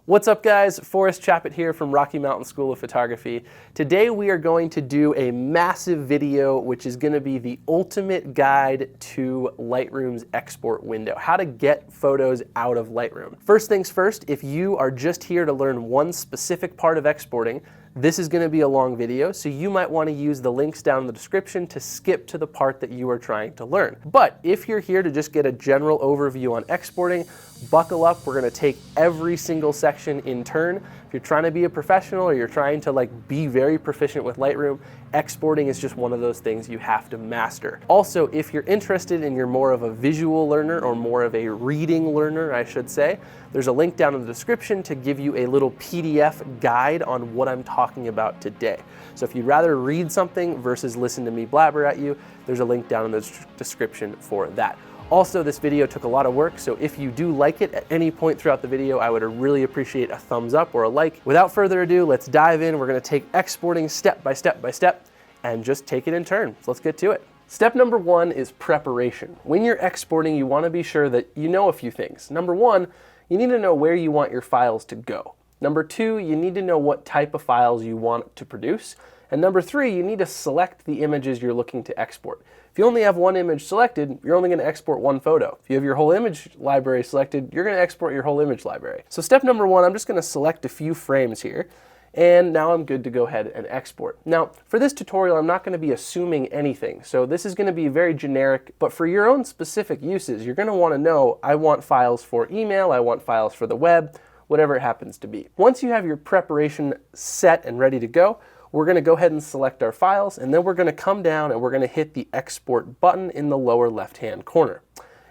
What's up guys, Forrest Chaput here from Rocky Mountain School of Photography. Today we are going to do a massive video which is going to be the ultimate guide to Lightroom's export window, how to get photos out of Lightroom. First things first, if you are just here to learn one specific part of exporting, this is going to be a long video, so you might want to use the links down in the description to skip to the part that you are trying to learn. But if you're here to just get a general overview on exporting, buckle up, we're going to take every single section in turn. If you're trying to be a professional or you're trying to be very proficient with Lightroom, exporting is just one of those things you have to master. Also, if you're interested and you're more of a visual learner or more of a reading learner, I should say, there's a link down in the description to give you a little PDF guide on what I'm talking about today. So if you'd rather read something versus listen to me blabber at you, there's a link down in the description for that. Also, this video took a lot of work, so if you do like it at any point throughout the video, I would really appreciate a thumbs up or a like. Without further ado, let's dive in. We're going to take exporting step by step by step and just take it in turn. So let's get to it. Step number one is preparation. When you're exporting, you want to be sure that you know a few things. Number one, you need to know where you want your files to go. Number two, you need to know what type of files you want to produce. And number three, you need to select the images you're looking to export. If you only have one image selected, you're only going to export one photo. If you have your whole image library selected, you're going to export your whole image library. So step number one, I'm just going to select a few frames here, and now I'm good to go ahead and export. Now, for this tutorial, I'm not going to be assuming anything. So this is going to be very generic, but for your own specific uses, you're going to want to know, I want files for email, I want files for the web, whatever it happens to be. Once you have your preparation set and ready to go, we're going to go ahead and select our files, and then we're going to come down and we're going to hit the export button in the lower left-hand corner.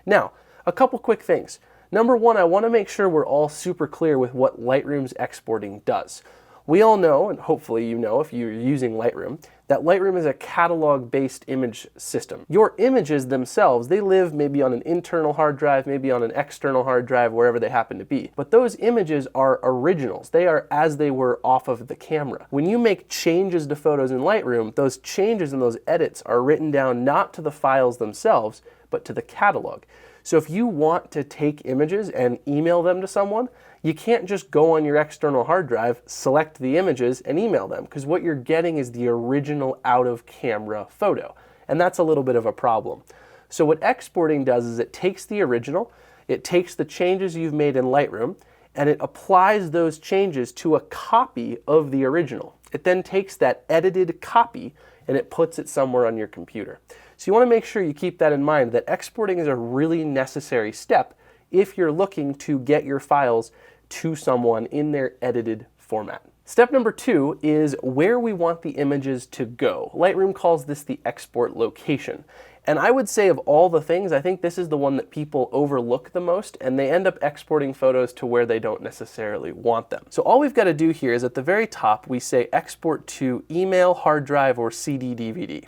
Now, a couple quick things. Number one, I want to make sure we're all super clear with what Lightroom's exporting does. We all know, and hopefully you know if you're using Lightroom, that Lightroom is a catalog-based image system. Your images themselves, they live maybe on an internal hard drive, maybe on an external hard drive, wherever they happen to be. But those images are originals. They are as they were off of the camera. When you make changes to photos in Lightroom, those changes and those edits are written down not to the files themselves, but to the catalog. So if you want to take images and email them to someone, you can't just go on your external hard drive, select the images, and email them, because what you're getting is the original out-of-camera photo, and that's a little bit of a problem. So what exporting does is it takes the original, it takes the changes you've made in Lightroom, and it applies those changes to a copy of the original. It then takes that edited copy and it puts it somewhere on your computer. So you want to make sure you keep that in mind, that exporting is a really necessary step if you're looking to get your files to someone in their edited format. Step number two is where we want the images to go. Lightroom calls this the export location. And I would say of all the things, I think this is the one that people overlook the most, and they end up exporting photos to where they don't necessarily want them. So all we've got to do here is at the very top, we say export to email, hard drive, or CD/DVD.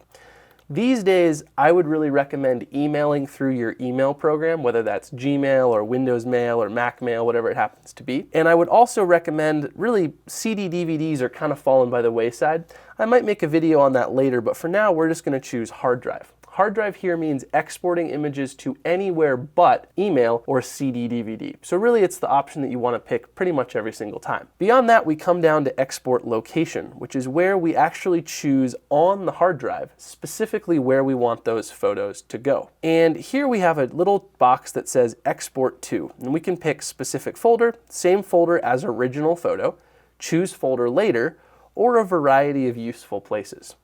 These days, I would really recommend emailing through your email program, whether that's Gmail or Windows Mail or Mac Mail, whatever it happens to be. And I would also recommend, really, CD/DVDs are kind of fallen by the wayside. I might make a video on that later, but for now, we're just going to choose hard drive. Hard drive here means exporting images to anywhere but email or CD/DVD. So really it's the option that you want to pick pretty much every single time. Beyond that, we come down to export location, which is where we actually choose on the hard drive, specifically where we want those photos to go. And here we have a little box that says export to, and we can pick specific folder, same folder as original photo, choose folder later, or a variety of useful places.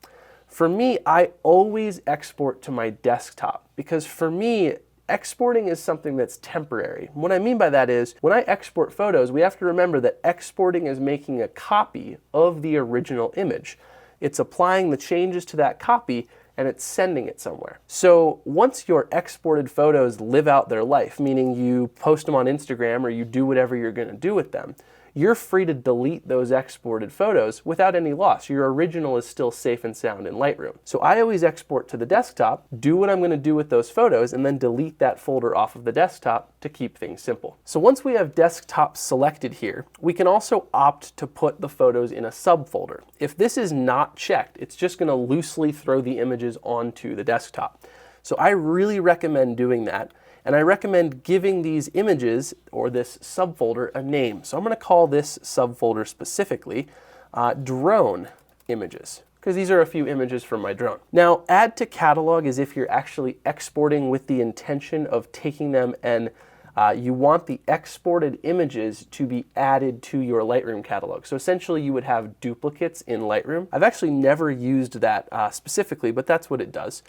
For me, I always export to my desktop because for me, exporting is something that's temporary. What I mean by that is, when I export photos, we have to remember that exporting is making a copy of the original image. It's applying the changes to that copy and it's sending it somewhere. So once your exported photos live out their life, meaning you post them on Instagram or you do whatever you're going to do with them, you're free to delete those exported photos without any loss. Your original is still safe and sound in Lightroom. So I always export to the desktop, do what I'm going to do with those photos, and then delete that folder off of the desktop to keep things simple. So once we have desktop selected here, we can also opt to put the photos in a subfolder. If this is not checked, it's just going to loosely throw the images onto the desktop. So I really recommend doing that. And I recommend giving these images or this subfolder a name. So I'm going to call this subfolder specifically drone images, because these are a few images from my drone. Now, add to catalog is if you're actually exporting with the intention of taking them and you want the exported images to be added to your Lightroom catalog. So essentially you would have duplicates in Lightroom. I've actually never used that specifically, but that's what it does.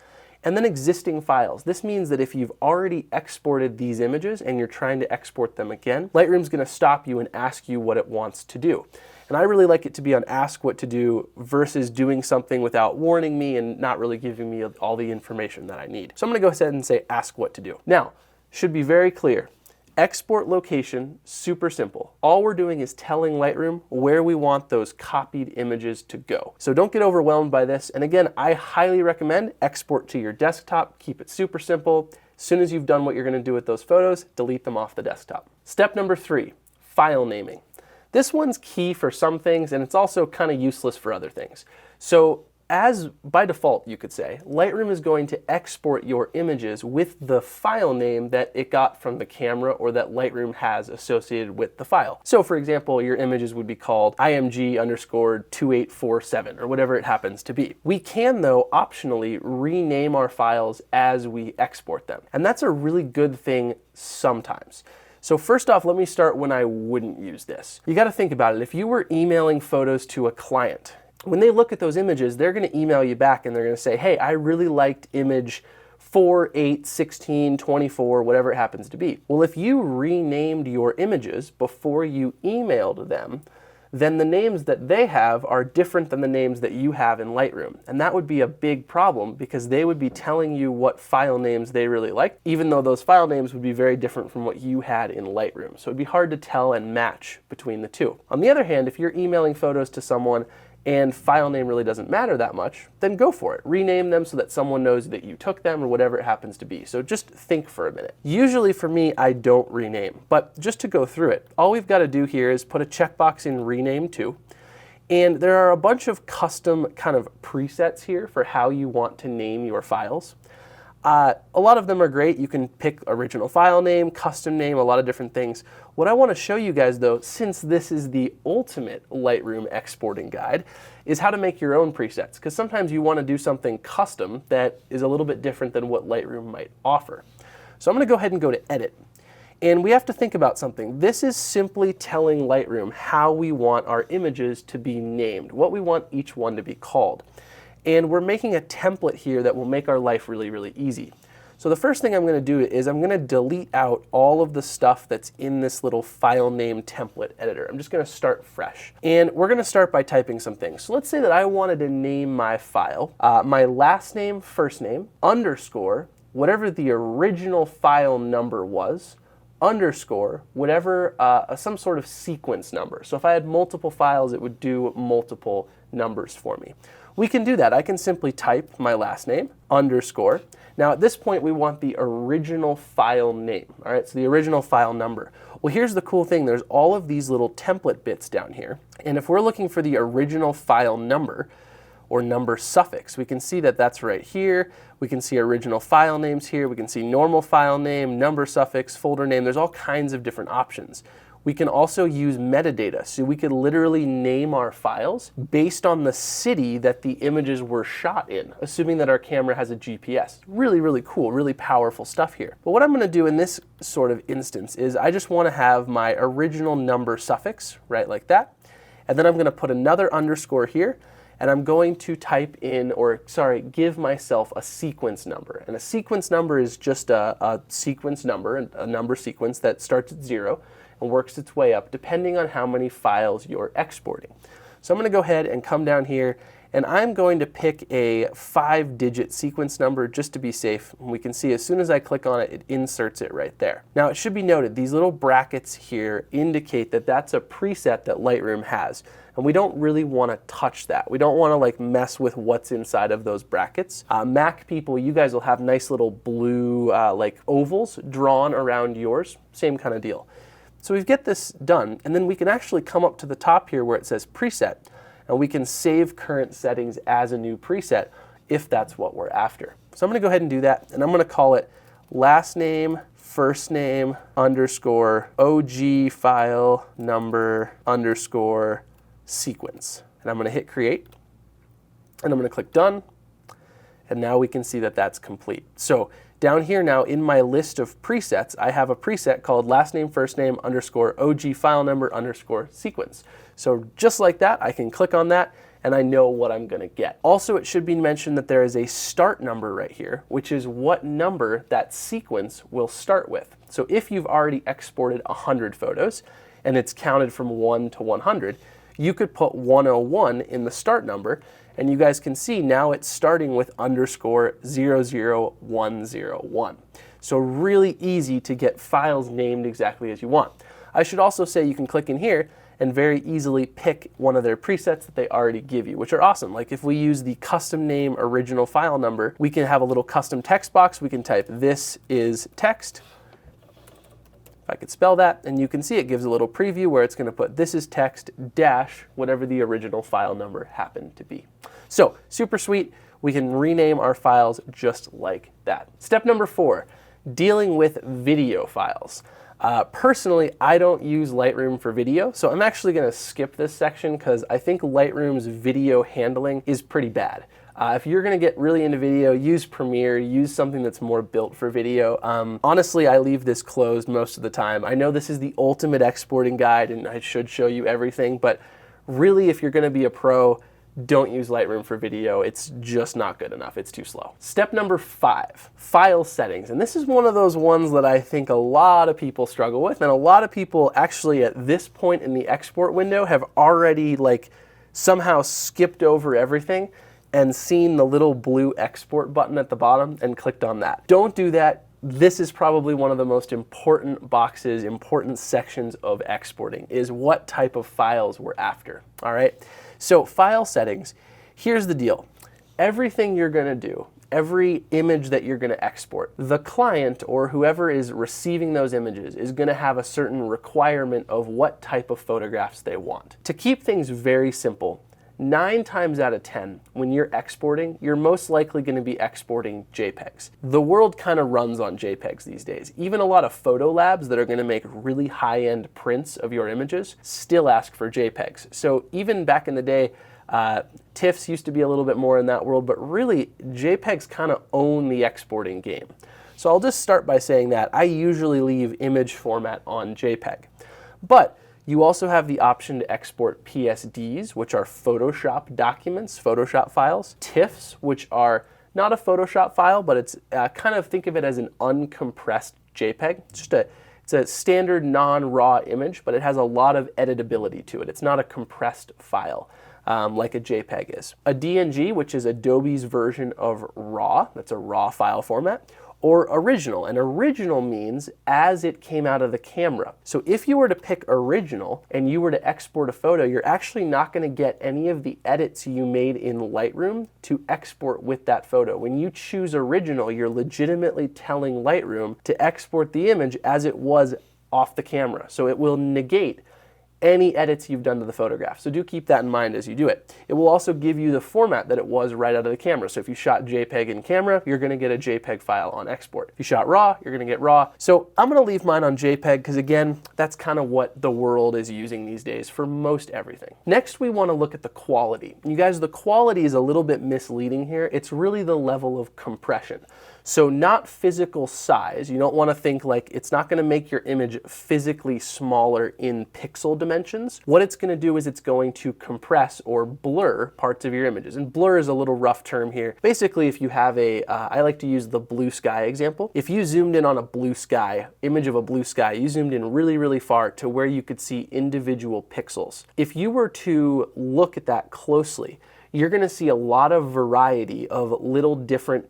And then existing files. This means that if you've already exported these images and you're trying to export them again, Lightroom's going to stop you and ask you what it wants to do. And I really like it to be on ask what to do versus doing something without warning me and not really giving me all the information that I need. So I'm going to go ahead and say ask what to do. Now, should be very clear. Export location, super simple. All we're doing is telling Lightroom where we want those copied images to go. So don't get overwhelmed by this. And again, I highly recommend export to your desktop. Keep it super simple. As soon as you've done what you're going to do with those photos, delete them off the desktop. Step number 3, file naming. This one's key for some things, and it's also kind of useless for other things. So as by default, you could say, Lightroom is going to export your images with the file name that it got from the camera or that Lightroom has associated with the file. So for example, your images would be called img_2847 or whatever it happens to be. We can, though, optionally rename our files as we export them. And that's a really good thing sometimes. So first off, let me start when I wouldn't use this. You got to think about it. If you were emailing photos to a client, when they look at those images, they're going to email you back and they're going to say, hey, I really liked image 4, 8, 16, 24, whatever it happens to be. Well, if you renamed your images before you emailed them, then the names that they have are different than the names that you have in Lightroom. And that would be a big problem because they would be telling you what file names they really like, even though those file names would be very different from what you had in Lightroom. So it'd be hard to tell and match between the two. On the other hand, if you're emailing photos to someone and file name really doesn't matter that much, then go for it. Rename them so that someone knows that you took them or whatever it happens to be. So just think for a minute. Usually for me, I don't rename, but just to go through it, all we've got to do here is put a checkbox in rename to, and there are a bunch of custom kind of presets here for how you want to name your files. A lot of them are great. You can pick original file name, custom name, a lot of different things. What I want to show you guys though, since this is the ultimate Lightroom exporting guide, is how to make your own presets. Because sometimes you want to do something custom that is a little bit different than what Lightroom might offer. So I'm going to go ahead and go to Edit. And we have to think about something. This is simply telling Lightroom how we want our images to be named, what we want each one to be called. And we're making a template here that will make our life really, really easy. So the first thing I'm going to do is I'm going to delete out all of the stuff that's in this little file name template editor. I'm just going to start fresh. And we're going to start by typing some things. So let's say that I wanted to name my file, my last name, first name, underscore, whatever the original file number was, underscore, whatever, some sort of sequence number. So if I had multiple files, it would do multiple numbers for me. We can do that. I can simply type my last name, underscore. Now at this point we want the original file name, all right, so the original file number. Well, here's the cool thing. There's all of these little template bits down here, and if we're looking for the original file number or number suffix, we can see that that's right here. We can see original file names here. We can see normal file name, number suffix, folder name. There's all kinds of different options. We can also use metadata, so we could literally name our files based on the city that the images were shot in, assuming that our camera has a GPS. Really, really cool, really powerful stuff here. But what I'm going to do in this sort of instance is I just want to have my original number suffix, right, like that. And then I'm going to put another underscore here, and I'm going to type in, give myself a sequence number. And a sequence number is just a sequence number, a number sequence that starts at 0 and works its way up depending on how many files you're exporting. So I'm going to go ahead and come down here, and I'm going to pick a 5-digit sequence number just to be safe. And we can see as soon as I click on it, it inserts it right there. Now it should be noted, these little brackets here indicate that that's a preset that Lightroom has. And we don't really want to touch that. We don't want to mess with what's inside of those brackets. Mac people, you guys will have nice little blue ovals drawn around yours. Same kind of deal. So we get this done, and then we can actually come up to the top here where it says preset, and we can save current settings as a new preset if that's what we're after. So I'm going to go ahead and do that, and I'm going to call it last name, first name underscore OG file number underscore sequence. And I'm going to hit create, and I'm going to click done. And now we can see that that's complete. So down here now in my list of presets, I have a preset called last name, first name underscore OG file number underscore sequence. So just like that, I can click on that and I know what I'm going to get. Also, it should be mentioned that there is a start number right here, which is what number that sequence will start with. So if you've already exported 100 photos and it's counted from 1 to 100, you could put 101 in the start number, and you guys can see now it's starting with underscore 00101. So really easy to get files named exactly as you want. I should also say you can click in here and very easily pick one of their presets that they already give you, which are awesome. Like if we use the custom name original file number, we can have a little custom text box. We can type "this is text." If I could spell that, and you can see it gives a little preview where it's going to put "this is text dash" whatever the original file number happened to be. So super sweet. We can rename our files just like that. Step number 4, dealing with video files. Personally, I don't use Lightroom for video, so I'm actually going to skip this section because I think Lightroom's video handling is pretty bad. If you're going to get really into video, use Premiere, use something that's more built for video. Honestly, I leave this closed most of the time. I know this is the ultimate exporting guide and I should show you everything, but really if you're going to be a pro, don't use Lightroom for video. It's just not good enough. It's too slow. Step number 5, file settings. And this is one of those ones that I think a lot of people struggle with, and a lot of people actually at this point in the export window have already somehow skipped over everything and seen the little blue export button at the bottom and clicked on that. Don't do that. This is probably one of the most important boxes, important sections of exporting, is what type of files we're after, all right? So file settings, here's the deal. Everything you're going to do, every image that you're going to export, the client or whoever is receiving those images is going to have a certain requirement of what type of photographs they want. To keep things very simple, 9 times out of 10, when you're exporting, you're most likely going to be exporting JPEGs. The world kind of runs on JPEGs these days. Even a lot of photo labs that are going to make really high-end prints of your images still ask for JPEGs. So even back in the day, TIFFs used to be a little bit more in that world, but really JPEGs kind of own the exporting game. So I'll just start by saying that I usually leave image format on JPEG. But you also have the option to export PSDs, which are Photoshop documents, Photoshop files, TIFFs, which are not a Photoshop file, but it's kind of think of it as an uncompressed JPEG. It's a standard non-RAW image, but it has a lot of editability to it. It's not a compressed file like a JPEG is. A DNG, which is Adobe's version of RAW, that's a RAW file format, or original. And original means as it came out of the camera. So if you were to pick original and you were to export a photo, you're actually not going to get any of the edits you made in Lightroom to export with that photo. When you choose original, you're legitimately telling Lightroom to export the image as it was off the camera. So it will negate any edits you've done to the photograph. So do keep that in mind as you do it. It will also give you the format that it was right out of the camera. So if you shot JPEG in camera, you're going to get a JPEG file on export. If you shot RAW, you're going to get RAW. So I'm going to leave mine on JPEG because again, that's kind of what the world is using these days for most everything. Next, we want to look at the quality. You guys, the quality is a little bit misleading here. It's really the level of compression. So not physical size. You don't want to think like it's not going to make your image physically smaller in pixel dimensions. What it's going to do is it's going to compress or blur parts of your images. And blur is a little rough term here. Basically, if you have I like to use the blue sky example. If you zoomed in on a blue sky, image of a blue sky, you zoomed in really, really far to where you could see individual pixels. If you were to look at that closely, you're going to see a lot of variety of little different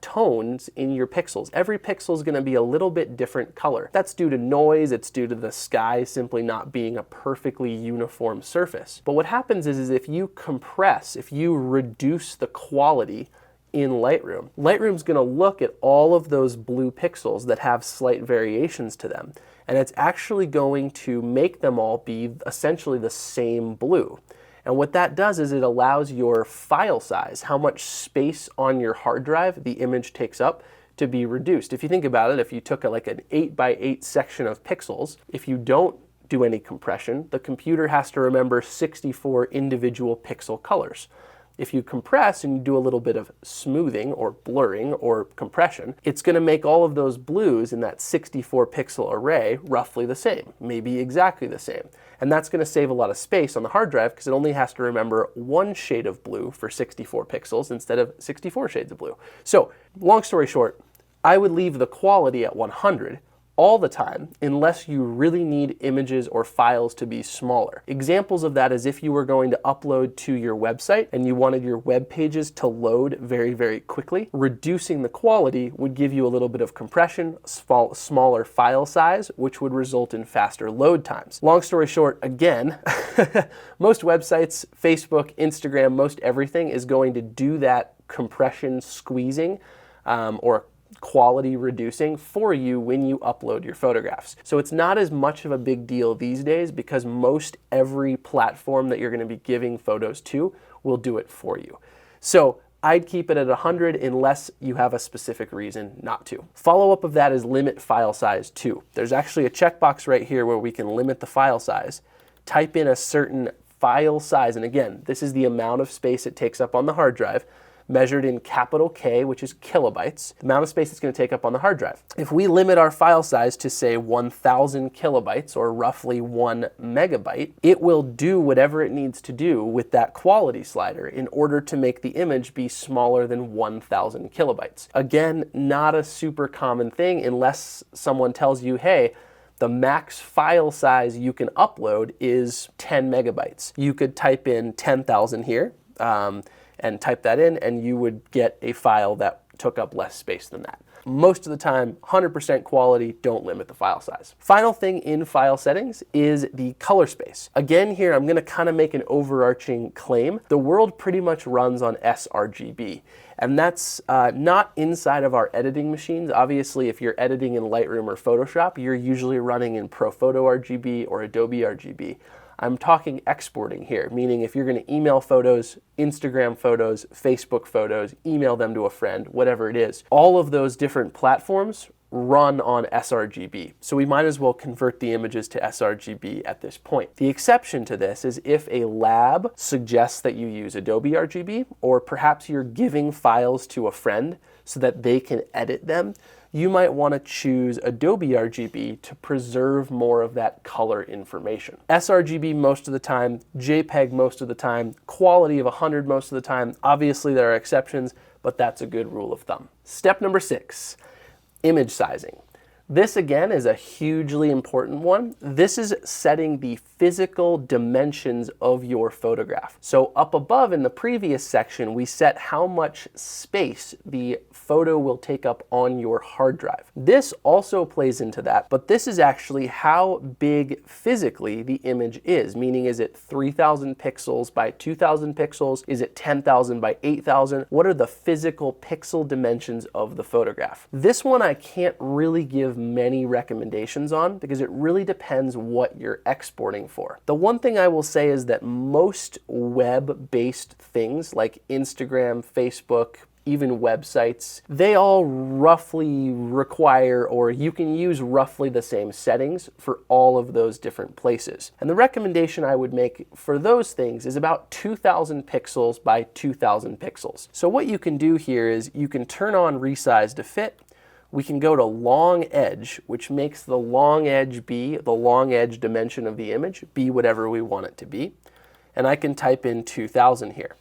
tones in your pixels. Every pixel is going to be a little bit different color. That's due to noise, it's due to the sky simply not being a perfectly uniform surface. But what happens is if you compress, if you reduce the quality in Lightroom, Lightroom's going to look at all of those blue pixels that have slight variations to them, and it's actually going to make them all be essentially the same blue. And what that does is it allows your file size, how much space on your hard drive the image takes up, to be reduced. If you think about it, if you took like an 8x8 section of pixels, if you don't do any compression, the computer has to remember 64 individual pixel colors. If you compress and you do a little bit of smoothing or blurring or compression, it's going to make all of those blues in that 64 pixel array roughly the same, maybe exactly the same. And that's going to save a lot of space on the hard drive because it only has to remember one shade of blue for 64 pixels instead of 64 shades of blue. So, long story short, I would leave the quality at 100 all the time unless you really need images or files to be smaller. Examples of that is if you were going to upload to your website and you wanted your web pages to load very, very quickly, reducing the quality would give you a little bit of compression, smaller file size, which would result in faster load times. Long story short, again, most websites, Facebook, Instagram, most everything is going to do that compression squeezing or quality reducing for you when you upload your photographs. So it's not as much of a big deal these days because most every platform that you're going to be giving photos to will do it for you. So I'd keep it at 100 unless you have a specific reason not to. Follow-up of that is limit file size too. There's actually a checkbox right here where we can limit the file size. Type in a certain file size, and again, this is the amount of space it takes up on the hard drive, measured in capital K, which is kilobytes, the amount of space it's going to take up on the hard drive. If we limit our file size to say 1,000 kilobytes or roughly 1 megabyte, it will do whatever it needs to do with that quality slider in order to make the image be smaller than 1,000 kilobytes. Again, not a super common thing unless someone tells you, hey, the max file size you can upload is 10 megabytes. You could type in 10,000 here, and type that in, and you would get a file that took up less space than that. Most of the time, 100% quality, don't limit the file size. Final thing in file settings is the color space. Again, here I'm gonna kind of make an overarching claim. The world pretty much runs on sRGB, and that's not inside of our editing machines. Obviously, if you're editing in Lightroom or Photoshop, you're usually running in ProPhoto RGB or Adobe RGB. I'm talking exporting here, meaning if you're going to email photos, Instagram photos, Facebook photos, email them to a friend, whatever it is. All of those different platforms run on sRGB. So we might as well convert the images to sRGB at this point. The exception to this is if a lab suggests that you use Adobe RGB, or perhaps you're giving files to a friend so that they can edit them, you might want to choose Adobe RGB to preserve more of that color information. sRGB most of the time, JPEG most of the time, quality of 100 most of the time. Obviously there are exceptions, but that's a good rule of thumb. Step number 6, image sizing. This again is a hugely important one. This is setting the physical dimensions of your photograph. So up above in the previous section, we set how much space the photo will take up on your hard drive. This also plays into that, but this is actually how big physically the image is, meaning is it 3,000 pixels by 2,000 pixels? Is it 10,000 by 8,000? What are the physical pixel dimensions of the photograph? This one I can't really give many recommendations on because it really depends what you're exporting for. The one thing I will say is that most web-based things like Instagram, Facebook, even websites, they all roughly require, or you can use roughly the same settings for all of those different places. And the recommendation I would make for those things is about 2,000 pixels by 2,000 pixels. So what you can do here is you can turn on resize to fit. We can go to long edge, which makes the long edge be the long edge dimension of the image, be whatever we want it to be. And I can type in 2,000 here.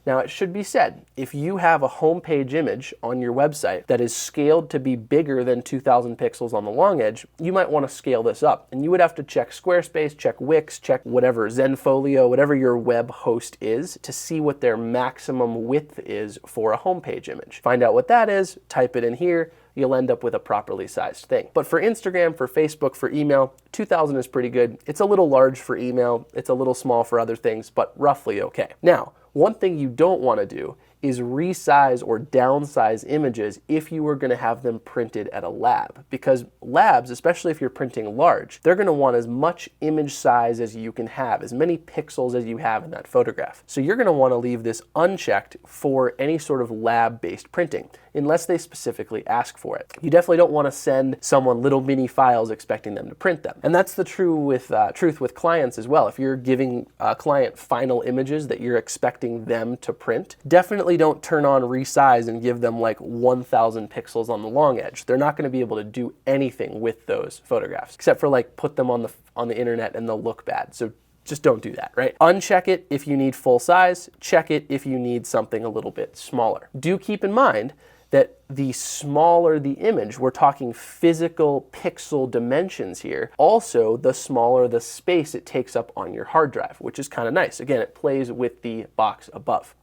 Now it should be said, if you have a homepage image on your website that is scaled to be bigger than 2,000 pixels on the long edge, you might want to scale this up. And you would have to check Squarespace, check Wix, check whatever, Zenfolio, whatever your web host is to see what their maximum width is for a homepage image. Find out what that is, type it in here, you'll end up with a properly sized thing. But for Instagram, for Facebook, for email, 2,000 is pretty good. It's a little large for email, it's a little small for other things, but roughly okay. Now, one thing you don't want to do is resize or downsize images if you were going to have them printed at a lab. Because labs, especially if you're printing large, they're going to want as much image size as you can have, as many pixels as you have in that photograph. So you're going to want to leave this unchecked for any sort of lab-based printing. unless they specifically ask for it. You definitely don't want to send someone little mini files expecting them to print them. And that's the truth with clients as well. If you're giving a client final images that you're expecting them to print, definitely don't turn on resize and give them like 1,000 pixels on the long edge. They're not going to be able to do anything with those photographs, except for like put them on the internet and they'll look bad. So just don't do that, right? Uncheck it if you need full size, check it if you need something a little bit smaller. Do keep in mind that the smaller the image, we're talking physical pixel dimensions here, also the smaller the space it takes up on your hard drive, which is kind of nice. Again, it plays with the box above.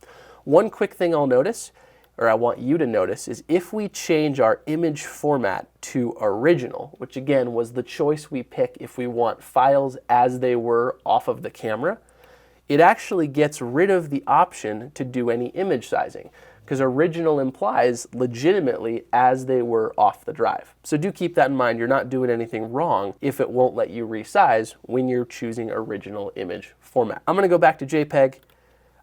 One quick thing I'll notice, or I want you to notice, is if we change our image format to original, which again was the choice we pick if we want files as they were off of the camera, it actually gets rid of the option to do any image sizing, because original implies legitimately as they were off the drive. So do keep that in mind. You're not doing anything wrong if it won't let you resize when you're choosing original image format. I'm going to go back to JPEG.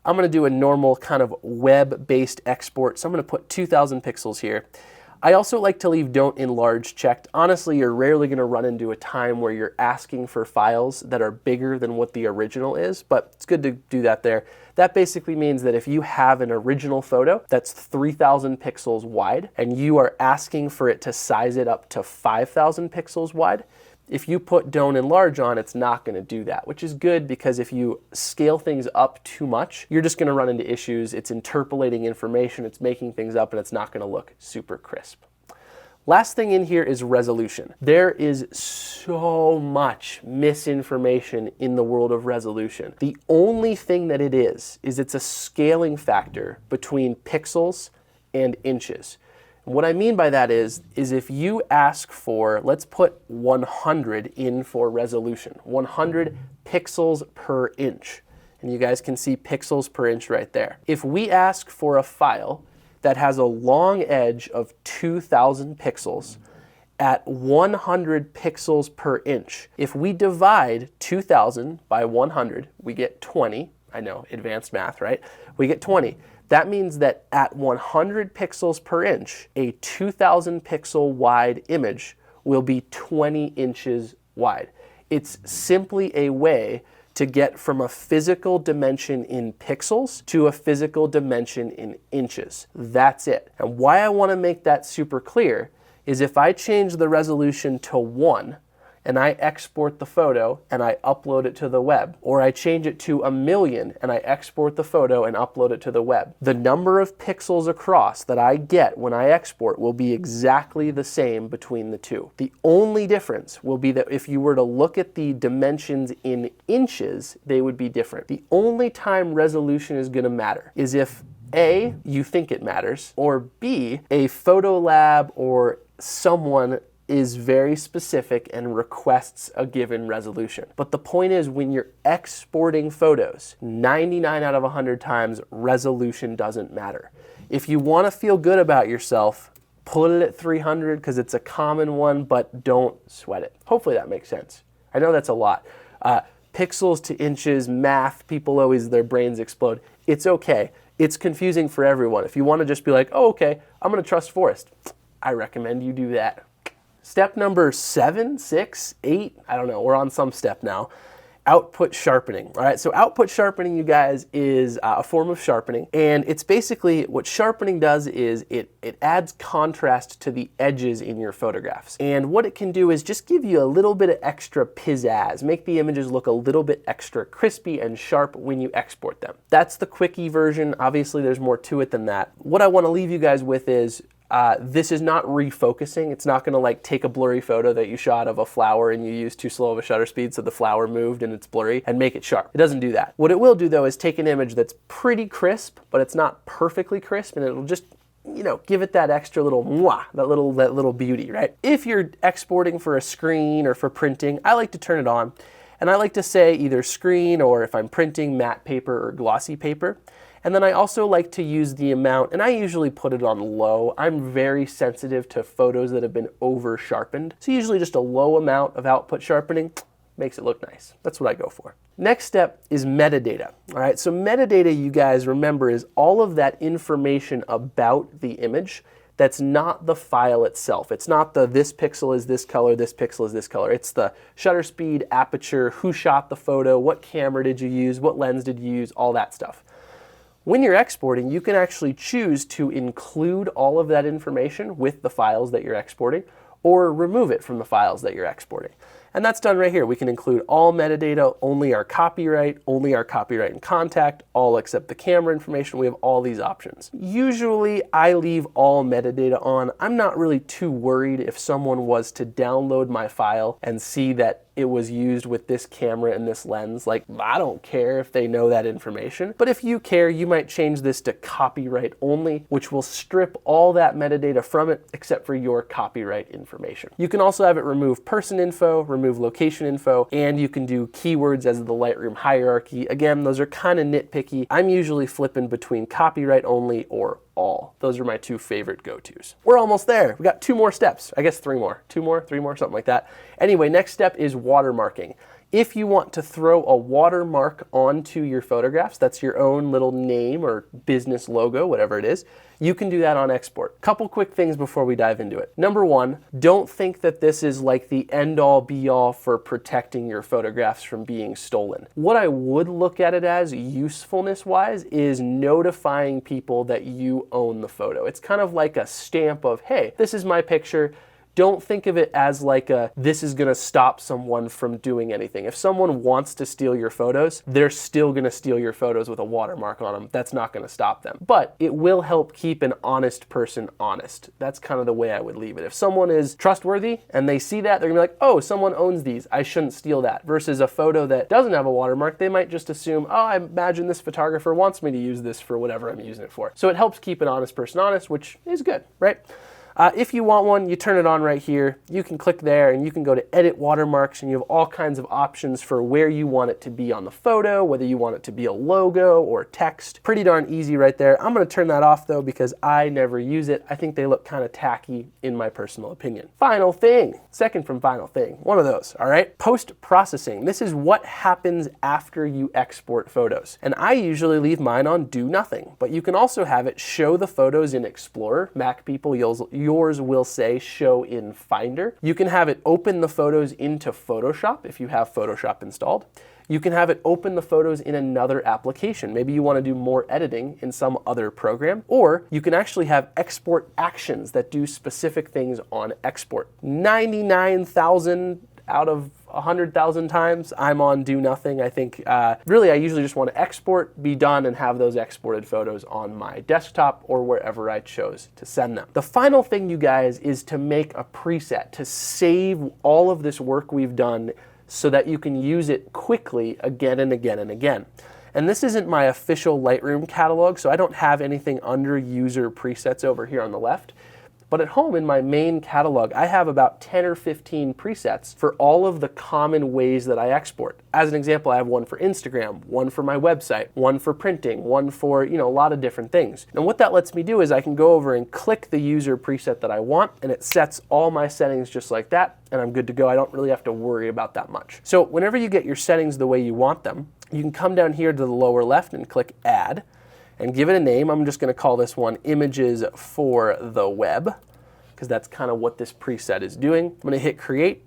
I'm going to do a normal kind of web-based export. So I'm going to put 2,000 pixels here. I also like to leave don't enlarge checked. Honestly, you're rarely going to run into a time where you're asking for files that are bigger than what the original is, but it's good to do that there. That basically means that if you have an original photo that's 3,000 pixels wide and you are asking for it to size it up to 5,000 pixels wide, if you put don't enlarge on, it's not going to do that, which is good because if you scale things up too much, you're just going to run into issues. It's interpolating information, it's making things up, and it's not going to look super crisp. Last thing in here is resolution. There is so much misinformation in the world of resolution. The only thing that it is it's a scaling factor between pixels and inches. What I mean by that is if you ask for, let's put 100 in for resolution, 100 pixels per inch, and you guys can see pixels per inch right there. If we ask for a file that has a long edge of 2,000 pixels at 100 pixels per inch, if we divide 2,000 by 100, we get 20. I know, advanced math, right? We get 20. That means that at 100 pixels per inch, a 2,000 pixel wide image will be 20 inches wide. It's simply a way to get from a physical dimension in pixels to a physical dimension in inches. That's it. And why I want to make that super clear is if I change the resolution to 1, and I export the photo and I upload it to the web, or I change it to 1,000,000 and I export the photo and upload it to the web, the number of pixels across that I get when I export will be exactly the same between the two. The only difference will be that if you were to look at the dimensions in inches, they would be different. The only time resolution is going to matter is if A, you think it matters, or B, a photo lab or someone is very specific and requests a given resolution. But the point is, when you're exporting photos, 99 out of 100 times, resolution doesn't matter. If you want to feel good about yourself, put it at 300 because it's a common one, but don't sweat it. Hopefully that makes sense. I know that's a lot. Pixels to inches, math, people always, their brains explode. It's okay. It's confusing for everyone. If you want to just be like, oh, okay, I'm going to trust Forrest, I recommend you do that. Step number 7, 6, 8, I don't know, we're on some step now. Output sharpening. All right, so output sharpening, you guys, is a form of sharpening, and it's basically what sharpening does is it adds contrast to the edges in your photographs. And what it can do is just give you a little bit of extra pizzazz, make the images look a little bit extra crispy and sharp when you export them. That's the quickie version. Obviously, there's more to it than that. What I want to leave you guys with is this is not refocusing. It's not going to like take a blurry photo that you shot of a flower and you used too slow of a shutter speed so the flower moved and it's blurry and make it sharp. It doesn't do that. What it will do though is take an image that's pretty crisp, but it's not perfectly crisp, and it'll just, you know, give it that extra little mwah, that little beauty, right? If you're exporting for a screen or for printing, I like to turn it on, and I like to say either screen, or if I'm printing, matte paper or glossy paper. And then I also like to use the amount, and I usually put it on low. I'm very sensitive to photos that have been over sharpened. So usually just a low amount of output sharpening makes it look nice. That's what I go for. Next step is metadata. All right, so metadata, you guys remember, is all of that information about the image that's not the file itself. It's not the this pixel is this color, this pixel is this color. It's the shutter speed, aperture, who shot the photo, what camera did you use, what lens did you use, all that stuff. When you're exporting, you can actually choose to include all of that information with the files that you're exporting, or remove it from the files that you're exporting. And that's done right here. We can include all metadata, only our copyright and contact, all except the camera information. We have all these options. Usually I leave all metadata on. I'm not really too worried if someone was to download my file and see that it was used with this camera and this lens. Like, I don't care if they know that information. But if you care, you might change this to copyright only, which will strip all that metadata from it except for your copyright information. You can also have it remove person info, remove location info, and you can do keywords as the Lightroom hierarchy. Again, those are kind of nitpicky. I'm usually flipping between copyright only or all. Those are my two favorite go-tos. We're almost there. We got 2 more steps. I guess 3 more. 2 more, 3 more, something like that. Anyway, next step is watermarking. If you want to throw a watermark onto your photographs, that's your own little name or business logo, whatever it is, you can do that on export. Couple quick things before we dive into it. Number 1, don't think that this is like the end-all be-all for protecting your photographs from being stolen. What I would look at it as, usefulness-wise, is notifying people that you own the photo. It's kind of like a stamp of, hey, this is my picture. Don't think of it as like this is gonna stop someone from doing anything. If someone wants to steal your photos, they're still gonna steal your photos with a watermark on them. That's not gonna stop them. But it will help keep an honest person honest. That's kind of the way I would leave it. If someone is trustworthy and they see that, they're gonna be like, oh, someone owns these, I shouldn't steal that. Versus a photo that doesn't have a watermark, they might just assume, oh, I imagine this photographer wants me to use this for whatever I'm using it for. So it helps keep an honest person honest, which is good, right? If you want one, you turn it on right here. You can click there and you can go to edit watermarks, and you have all kinds of options for where you want it to be on the photo, whether you want it to be a logo or text. Pretty darn easy right there. I'm gonna turn that off though because I never use it. I think they look kind of tacky in my personal opinion. Final thing, second from final thing, one of those, all right? Post-processing. This is what happens after you export photos. And I usually leave mine on do nothing, but you can also have it show the photos in Explorer. Mac people, yours will say show in Finder. You can have it open the photos into Photoshop if you have Photoshop installed. You can have it open the photos in another application. Maybe you want to do more editing in some other program, or you can actually have export actions that do specific things on export. 99,000 out of 100,000 times I'm on do nothing. I think really I usually just want to export, be done, and have those exported photos on my desktop or wherever I chose to send them. The final thing, you guys, is to make a preset to save all of this work we've done so that you can use it quickly again and again and again. And this isn't my official Lightroom catalog, so I don't have anything under user presets over here on the left. But at home in my main catalog, I have about 10 or 15 presets for all of the common ways that I export. As an example, I have one for Instagram, one for my website, one for printing, one for, a lot of different things. And what that lets me do is I can go over and click the user preset that I want, and it sets all my settings just like that, and I'm good to go. I don't really have to worry about that much. So whenever you get your settings the way you want them, you can come down here to the lower left and click Add, and give it a name. I'm just going to call this one Images for the Web, because that's kind of what this preset is doing. I'm going to hit Create.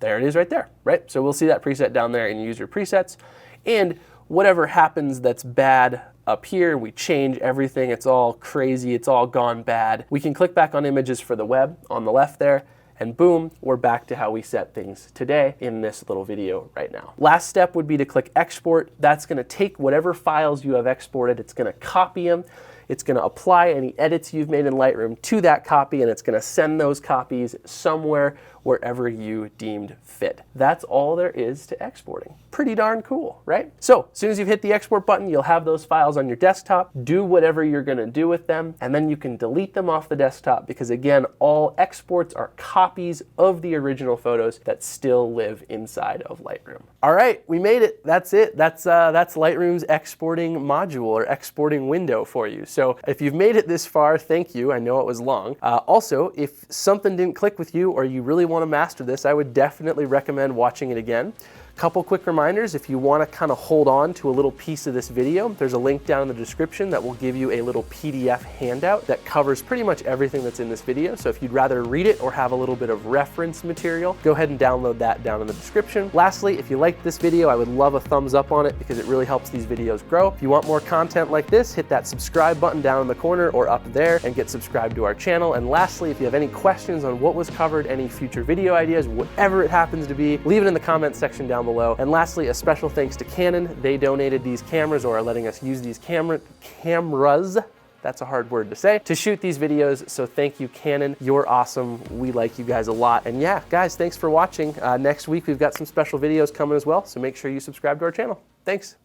There it is right there, right? So we'll see that preset down there in User Presets. And whatever happens that's bad up here, we change everything. It's all crazy. It's all gone bad. We can click back on Images for the Web on the left there, and boom, we're back to how we set things today in this little video right now. Last step would be to click Export. That's going to take whatever files you have exported, it's going to copy them, it's going to apply any edits you've made in Lightroom to that copy, and it's going to send those copies somewhere wherever you deemed fit. That's all there is to exporting. Pretty darn cool, right? So as soon as you've hit the export button, you'll have those files on your desktop. Do whatever you're going to do with them, and then you can delete them off the desktop, because again, all exports are copies of the original photos that still live inside of Lightroom. All right, we made it. That's it. That's Lightroom's exporting module or exporting window for you. So if you've made it this far, thank you. I know it was long. Also, if something didn't click with you or you really want to master this, I would definitely recommend watching it again. Couple quick reminders, if you want to kind of hold on to a little piece of this video, there's a link down in the description that will give you a little PDF handout that covers pretty much everything that's in this video. So if you'd rather read it or have a little bit of reference material, go ahead and download that down in the description. Lastly, if you liked this video, I would love a thumbs up on it because it really helps these videos grow. If you want more content like this, hit that subscribe button down in the corner or up there and get subscribed to our channel. And lastly, if you have any questions on what was covered, any future video ideas, whatever it happens to be, leave it in the comment section down below. And lastly, a special thanks to Canon. They donated these cameras, or are letting us use these cameras, that's a hard word to say, to shoot these videos. So thank you, Canon. You're awesome. We like you guys a lot. And yeah, guys, thanks for watching. Next week, we've got some special videos coming as well. So make sure you subscribe to our channel. Thanks.